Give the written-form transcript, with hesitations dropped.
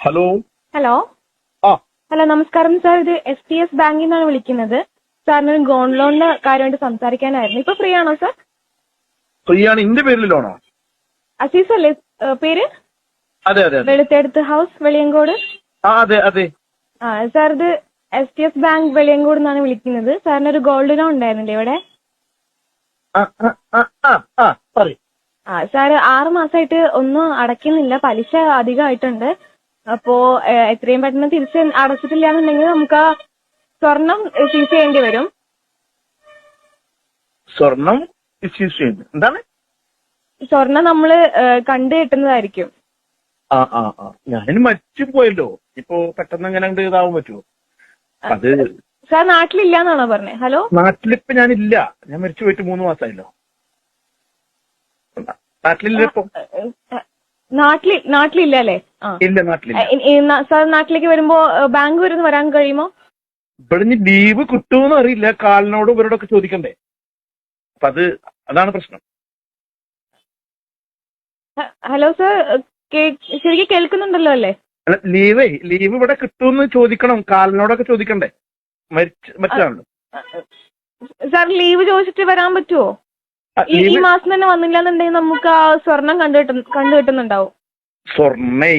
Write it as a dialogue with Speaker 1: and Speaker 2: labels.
Speaker 1: Hello.
Speaker 2: Hello.
Speaker 1: ആ
Speaker 2: hello, നമസ്കാരം sir. ഇത് STS ബാങ്കിൽ നിന്നാണ് വിളിക്കുന്നത്. സാറിന് ഒരു ഗോൾഡ് ലോണിന്റെ കാര്യമായിട്ട് സംസാരിക്കാനായിരുന്നു. ഇപ്പൊ ഫ്രീ ആണോ സാർ?
Speaker 1: ഫ്രീയാണ്. ഇന്റെ പേരിൽ ലോണോ?
Speaker 2: അസീസ് അല്ലേ പേര്?
Speaker 1: അതെ അതെ അതെ.
Speaker 2: വെളുത്തെടുത്ത് ഹൗസ്, വെളിയങ്കോട്.
Speaker 1: അതെ അതെ.
Speaker 2: സാർ, ഇത് STS ബാങ്ക് വെളിയങ്കോട് നിന്നാണ് വിളിക്കുന്നത്. സാറിന് ഒരു ഗോൾഡ് ലോൺ ഉണ്ടായിരുന്നില്ലേ ഇവിടെ?
Speaker 1: ആ ആ ആ ആ ആ പറയ്.
Speaker 2: സാർ 6 മാസമായിട്ട് ഒന്നും അടയ്ക്കുന്നില്ല, പലിശ അധികമായിട്ടുണ്ട്. അപ്പോ എത്രയും പെട്ടെന്ന് തിരിച്ച് അടച്ചിട്ടില്ല എന്നുണ്ടെങ്കിൽ നമുക്ക് ആ സ്വർണം സീസ് ചെയ്യേണ്ടി വരും.
Speaker 1: സ്വർണം ഇഷ്യൂസ് ചെയ്യുന്നു. എന്താണ്?
Speaker 2: സ്വർണം നമ്മള് കണ്ടു കിട്ടുന്നതായിരിക്കും.
Speaker 1: ആ ആ ആ ഞാൻ മരിച്ചു പോയല്ലോ. ഇപ്പൊ പെട്ടെന്ന് അങ്ങനെ അങ്ങോട്ട് ഇതാവാൻ പറ്റുമോ? അത്
Speaker 2: സാർ നാട്ടിലില്ല എന്നാണോ പറഞ്ഞത്? ഹലോ.
Speaker 1: നാട്ടിലിപ്പോ ഞാനില്ല. ഞാൻ മരിച്ചു പോയിട്ട് 3 മാസമായല്ലോ. നാട്ടിലില്ല ഇപ്പൊ.
Speaker 2: നാട്ടിലില്ല അല്ലേ?
Speaker 1: ഇല്ല, നാട്ടിലില്ല.
Speaker 2: സാർ നാട്ടിലേക്ക് വരുമ്പോ ബാങ്ക് വരെ ഒന്ന് വരാൻ കഴിയുമോ?
Speaker 1: ഇവിടെ ഇനി ലീവ് കിട്ടുമെന്ന് അറിയില്ല. കാലിനോട് ഇവരോടൊക്കെ ചോദിക്കണ്ടേ. അപ്പൊ അതാണ് പ്രശ്നം.
Speaker 2: ഹലോ സാർ, ശരിക്കും കേൾക്കുന്നുണ്ടല്ലോ അല്ലേ?
Speaker 1: അല്ല, ലീവ് ഇവിടെ കിട്ടുമെന്ന് ചോദിക്കണം. കാലിനോടൊക്കെ ചോദിക്കണ്ടേ. മരിച്ചതാണല്ലോ.
Speaker 2: സാർ ലീവ് ചോദിച്ചിട്ട് വരാൻ പറ്റുമോ? ഈ മാസം തന്നെ വന്നില്ല എന്നുണ്ടെങ്കിൽ നമുക്ക് ആ സ്വർണം കണ്ടു കിട്ടുന്നുണ്ടാവും.
Speaker 1: സ്വർണ്ണേ